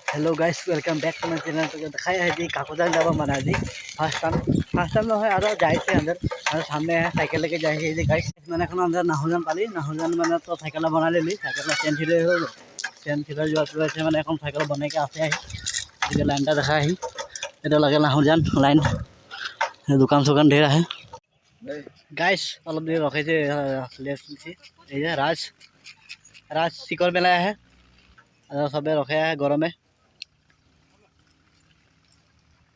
Hello guys welcome back to my channel. तो दिखाया है जी काकोजान जाबा माना जी फर्स्ट टाइम নহয় আৰু যাইছে अंदर और सामने है साइकिल लेके जाइए जी गाइस मैंने এখন अंदर নাহুজান পালি নাহুজাन মানে তো সাইকেল বনা লিলি সাইকেল চেন থিলে হল চেন থিলে যোৱাৰ পিছত মানে এখন সাইকেল বনাইকে আছে আহি এই লাইনটা দেখা আহি এটা লাগে নাহুজান লাইন দোকান চোকান ढेर है गाइस অলপ দেৰি ৰখাইছে লেফট লিছি এই যে राज शिखर मेला है सबे रखे है गरमे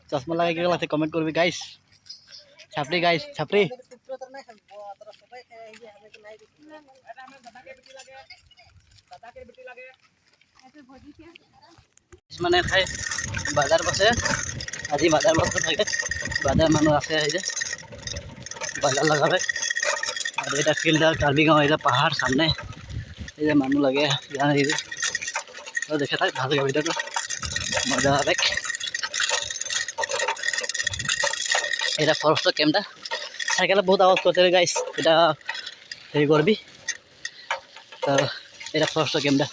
चश्मा लगा के लाते कमेंट करबी गाइस छापरी माने खाय बाजार बसे আজি बाजार बस থাকে बाजार মানুহ আছে এই যে बाजार लगावे और এটা ফিল্ডার কার্বি গাঁও এটা পাহাড় সামনে এই যে মানুষ লাগে यहाँ এই तो देखे था भाग गया वीडियो मजा आवे এটা ফরেস্ট ক্যাম্পটা সাইকেল बहुत आवाज करते हैं गाइस এটা এই করবি তো এটা ফরেস্ট ক্যাম্পটা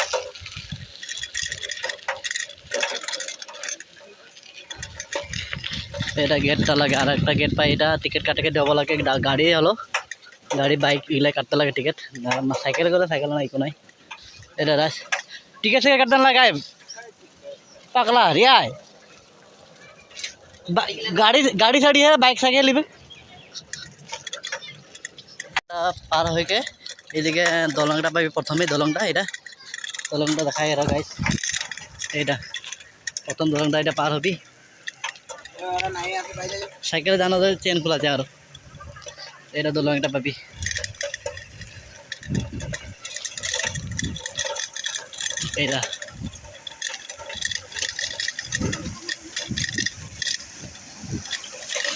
এটা গেটটা লাগে আর একটা গেট পাই এটা টিকিট কাটে দেব লাগে গাড়ি হলো গাড়ি বাইক ইলে কাটতে লাগে টিকিট সাইকেল গলে সাইকেল না ইকো নাই এটা রাস টিকিট से काटने लगा है पकला रिया गाड़ी साड़ी है बाइक साइकिल लिबे पार होके एदिके दलंगटा पाबी प्रथमे दलंगटा एटा दलंगटा देखाय रा गाइस एटा प्रथम दलंगटा एटा पार हबी साइकेल जानो तो चेन खुला जाय आरो एटा दलंगटा पाबी एटा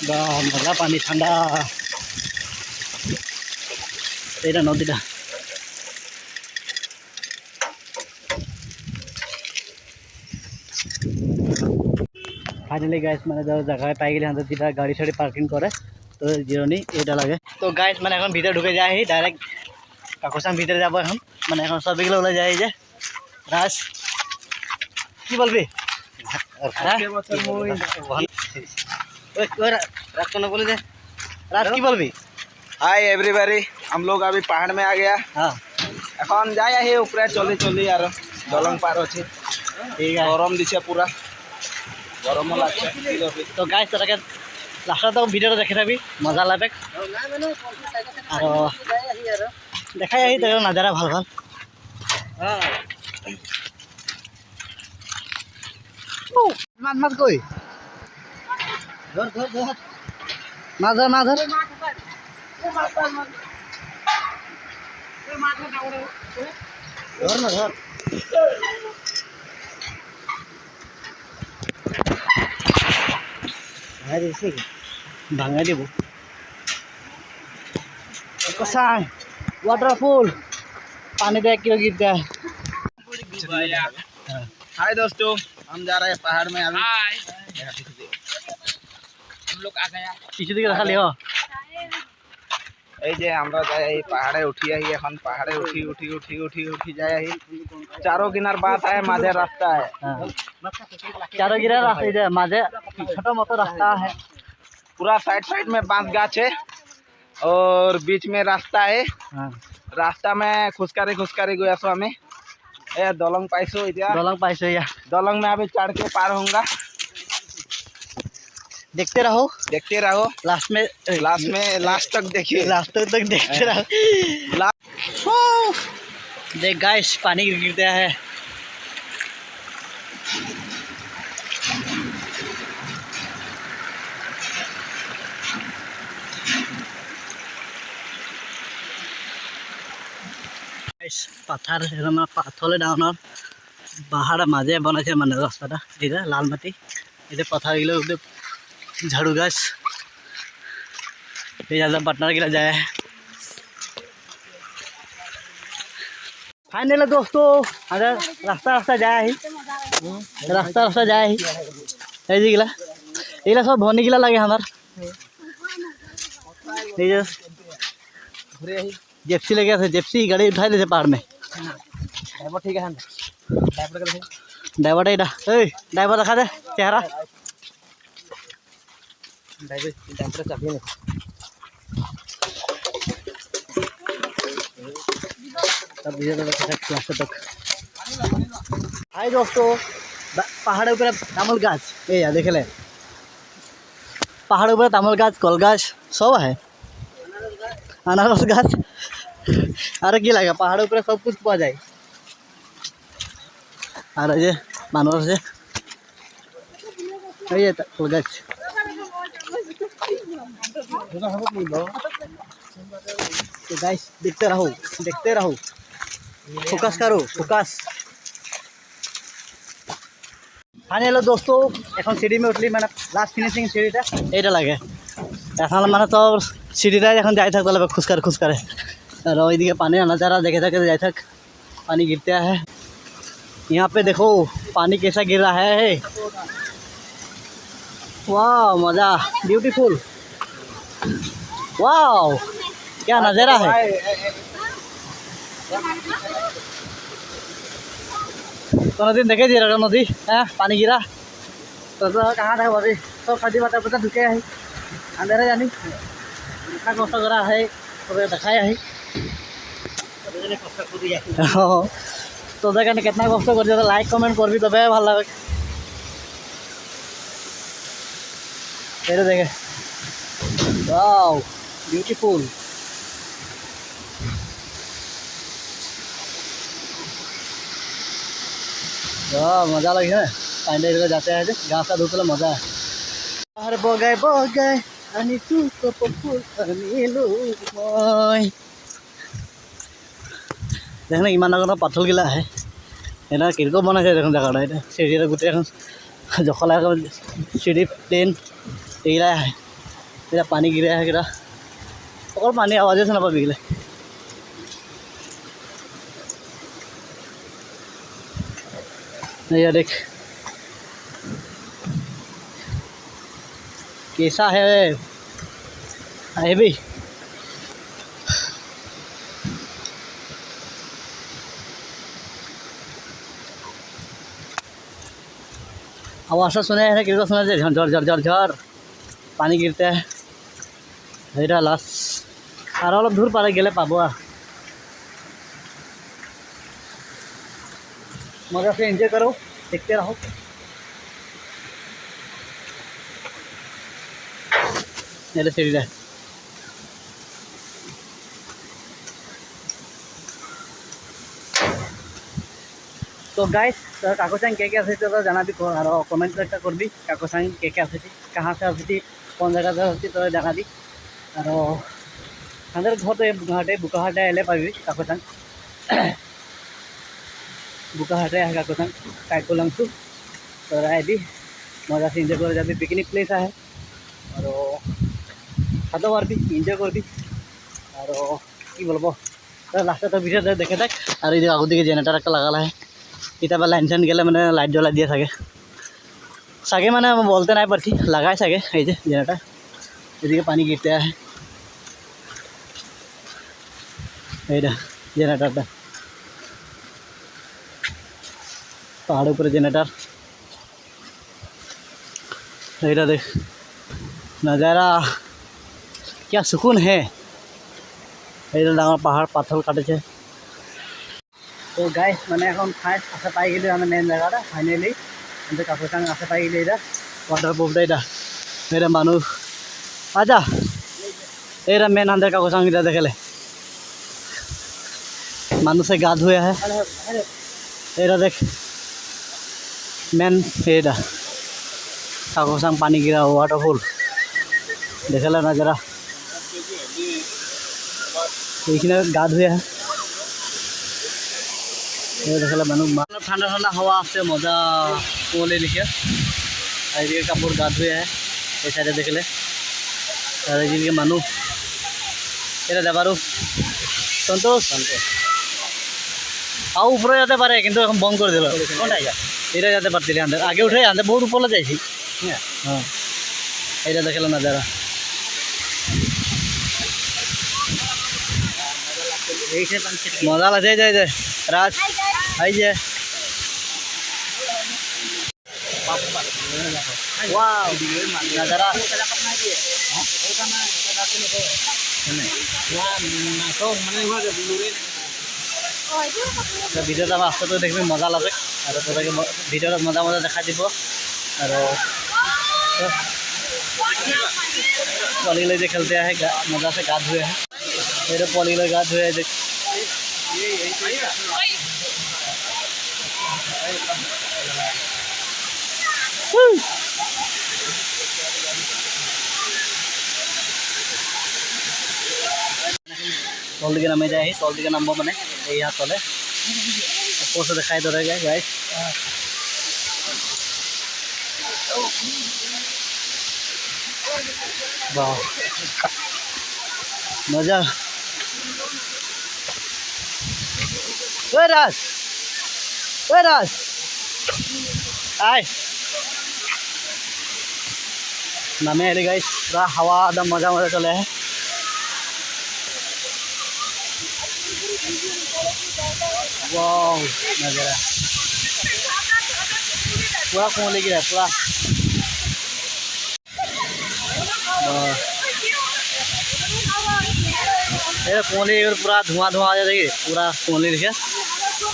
मजा पानी ठंडा एटा नदीटा फाइनली गाइस मैंने जगह पाई गए अंदर गाड़ी साड़ी पार्किंग करे तो जिरनी एटा लगे तो गाइस मैंने এখন ভিতরে ঢুকে যাই ডাইরেক্ট কাকোসান ভিতরে যাব এখন মানে এখন সব এগুলো ওলাই যায় যে राज की बोलबी राज की बोलबी हाय एवरीबॉडी हम लोग अभी पहाड़ में आ गया এখন যাই আহি উপরে চলি চলি আর দলং পার হচ্ছে ঠিক আছে গরম দিছে পুরা গরম লাগছে তো গাইস তোরাকে লাস্ট তো ভিডিওটা দেখে থাকবি মজা লাগবে আর দেখাই আহি তো নজারা ভাল ভাল मात मात कोई धर धर धर माधर माधर धर ना धर भांगा देबो कसांग वाटरफॉल पानी देख के गिरता है हाय दोस्तों हम जा रहे हैं पहाड़ में अभी हम लोग आ गया पीछे दिखे रखा लियो এই যে আমরা যাই এই পাহাড়ে উঠি আহি এখন পাহাড়ে উঠি উঠি উঠি উঠি উঠি যাই আহি चारों किनार बात है माঝে रास्ता है चारों किनार रास्ता है माঝे छोटा मोटा रास्ता है पूरा साइड साइड में बांस गाछ है और बीच में रास्ता है रास्ता में खुशकारी गया सो हमें ए दलंग पाइसो इतना या दलंग में अभी चढ़ के पार होऊंगा देखते रहो लास्ट तक देखिए लास्ट तक देखते रहो देख गाइस पानी गिरता है पाथर पाथले डाउनर पहाड़ माझे बनाइছে মানে রাস্তাটা এটা লাল মাটি এটা পাথর গিলা झाड़ू गाछ ये ज्यादा पार्टनर गिला जाए फाइनल दोस्तों अगर रास्ता जाए ही रास्ता जाए ही ऐसे गिला ये सब भनी गिला लगे हमार जेप्सी लगे थे जेप्सी गाड़ी उठा लेते पहाड़ में ठीक है ড্রাইভারটা এটা এই ড্রাইভার দেখা দে চেহারা ড্রাইভারটা চাপিয়ে নে तब धीरे धीरे क्लास तक हाय दोस्तों पहाड़ ऊपर तामल गाछ ये यार देख ले पहाड़ ऊपर तामल गाछ कल गाछ सब है अनारस गाछ अरे की लगे पहाड़ ऊपर सब कुछ पा जाए और ये मानव से ये कल गाछ तो गाइस देखते रहो फोकस करो फोकस फाइनल दोस्तों এখন সিঁড়ি में उठली मैंने लास्ट फिनिशिंग सीढ़ीটা এইটা লাগে এখন মানে তো सीढ़ीটাই এখন যাই থাকতে লাগবে খুশকারে और ওইদিকে पानी नज़ारा देखे जाए तक पानी गिरता है यहाँ पे देखो पानी कैसा गिर रहा है वाह मज़ा ब्यूटीफुल वाह क्या नज़ारा है तो नदी देखे जी रहा नदी है पानी गिरा तो कहाँ था अभी तो खादी बात पता ढुके है अंधेरा जानी इतना कष्ट करा है तो दिखाया है तो देखने कितना कष्ट कर दिया लाइक कमेंट कर भी तब भल लगे देखे वाओ ब्यूटीफुल मजा लगे ना पानी जाते हैं घास का धूप मजा है और बगाए अनि तुको फुल अनिलो मैं देखना इमान पाथल गिला है एना किरको बनाइছে দেখুন জায়গাটা এটা সিঁড়িটা গোটে এখন জখলা सीढ़ी प्लेन एगिला है এটা पानी गिरा है किरा और पानी आवाज से ना बिगले ये देख कैसा है भी आवाज़ सुने हैं किरको सुना झर झर झर झर झर पानी गिरते हैं এটা লাস্ট আর অলপ দূর পারে গেলে পাবো मजा से एंजॉय करो देखते रहो मेरे सीढ़ी है तो गाइस काकोचांग के आसे तो जाना भी और कमेंट एक कर दी काकोचांग के आसे कहाँ से आसी कौन जगह से आसी तो जाना दी और हमारे घर तो गुवाहाटी बुकाहाटे एले पाबी काकोचांग बुकाहाटे है काकोचांग कायकोलांगसु तो आईबी मजा से एंजॉय कर जाबी पिकनिक प्लेस है और खाते पारबी एंजॉय करबी और कि बोलबो तो लास्ट तो भिडियो देखे थाक और ये आगो दिके जेनारेटर एक लगाला है इतना लाइन साइन गले मैंने लाइट जला दिए सगे मैंने बोलते ना पारছি लगाए सगे ये जेनारेटर एदिके पानी गिरते है जेनारेटर पहाड़ ऊपर जेनारेटर ये देख नज़ारा क्या सुकून है ये डाँगर पहाड़ पाथर काटे तो गाइस मैंने এখন ফার্স্ট আশা পাই গেলে আমি মেন জায়গাটা ফাইনালি আমাদের কাকুচাং আশা পাই গেলে এটা ওয়াটার প্রুফটা এটা মানুষ আচ্ছা এটা মেন আমাদের কাকুচাং এটা দেখলে মানুষে গা ধুয়ে है এটা দেখ मेन এটা काकुचां पानी गिरा वाटरफुल देखला नजारा এইখানে গা ধুয়ে है देखला मानुष ठंडा ठंडा हवा आसे मजा कुमली लिखिए कपड़ गा धुए है ये साइडे देखले जी मानुष ये जाबारू सन्तोष आउ ऊपर जाते पारे किन्तु এখন बंद कर दिल এটা যাতে পারছিলি আনতে আগে উঠে আনতে বহুত উপরে যাইছি হ্যাঁ এটা দেখলাম নজারা मजा लगे जाए राज आई जे वाव नजारा ভিডিওত আমাৰ ৰাস্তাটো দেখি মজা লাগে আৰু তোকে ভিডিওত মজা মজা দেখাই দিব আৰু পোৱালিলৈ যে খেলতে আহে মজা আছে গা ধুই আহে সেইটো পোৱালিলৈ গা ধুই আহে तल दिखे नामी जाए तल दिखे नाम मैंने यहाँ तले पोस्ट देखाई दे रहे गाइस वाह मजा राज आए नामे आए गाइस पूरा हवा एकदम मजा मजा चले है वाह नजारा पूरा कोहली गिरा पूरा ये कोहली पूरा धुआं धुआं आ जाएगी पूरा कोहली लिखे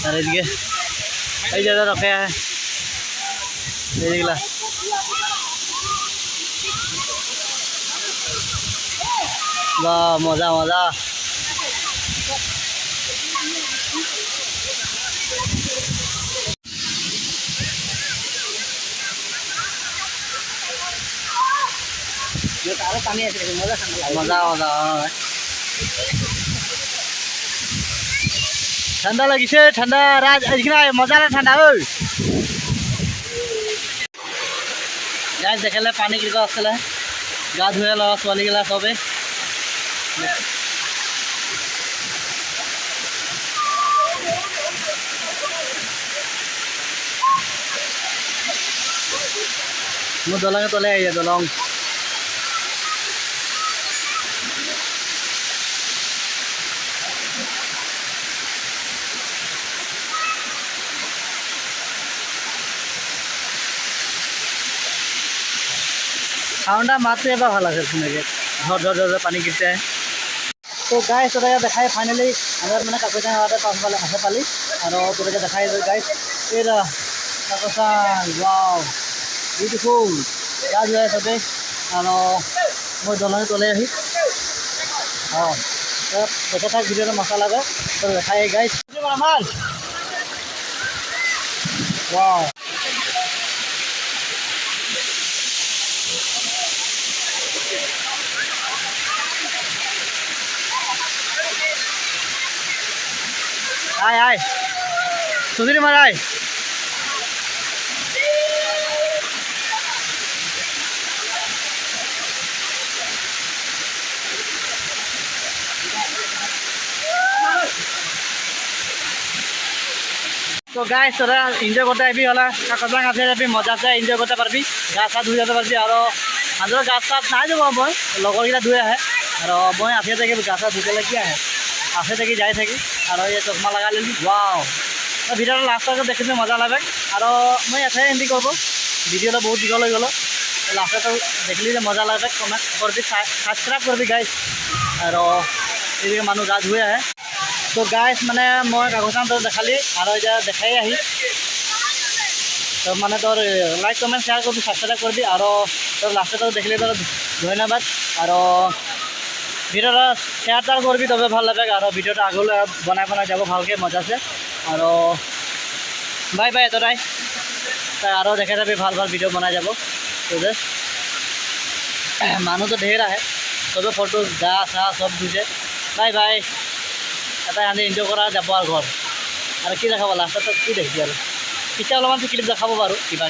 अरे ये ज़्यादा रखे है ये दिखला वाह मजा मजा पानी मजा मजा मजा ठंडा लगिसे ठंडा राज मजा ना ठंडा गाइस देखे पानी कितना आसले गा धुए लड़ा छोवाली गला सबे मोर दलंगे तले आई दलंग साउंडा मात्र एबार भल आसे सुने झर झर झर पानी गिरते हैं तो गाइस तो देखा फाइनली हमारे मैंने काकोचान पाले आसे पाली और तो देखा गाइस ये काकोचान वाव ब्यूटीफुल क्या जो है सबे और मैं दलंगे तले हाँ देखे था भिडियो मजा लगे तो देखा गाइस वाव आए आए सुधीर महाराज तो गाइस তোরা এনজয় করতে আইবি হলা কাকজাং আছে যাবি মজা আছে এনজয় করতে পারবি গা চা ধুই যেতে পারবি আর হাজার গা চা নাই যাব মই লগরগিলা ধুই আহে আর মই আফিয়া থাকি গা চা ধুতে লাগি আহে आसे थी जाए थी और ये चश्मा लगा ली वाव भिडियो लास्ट तक देखने मजा लगे और मैं इतना एंडी कर भिडियो बहुत दीघल हो गल लास्ट तक देखली मजा लगे कमेंट कर दी सब्सक्राइब कर दी गाइस और ये मानु गा धुए है तो गाइस मैंने मैं काकोचान तो देखाली और देखाई तो मैंने तोर लाइक कमेंट शेयर कर दी सब्सक्राइब कर दी और तोर लास्ट तक देखली तो धन्यवाद और भिडियो शेयर तार करबी तब भल लगे और भिडियो आगे बनाई बनाई যাব ভালকে मजा से और बाय बाय एतटाई और देखे जाबी ভাল ভাল भिडियो बनाई যাব तो मानु तो ढेर आए सब फटो गा चा सब धुचे बाय बाय এটা আমি এনজয় করা যাব আর ঘর আর কি দেখাবো লাস্টত কি দেখবি আর পিছে অলপমান ক্লিপ দেখাব পাৰো কিবা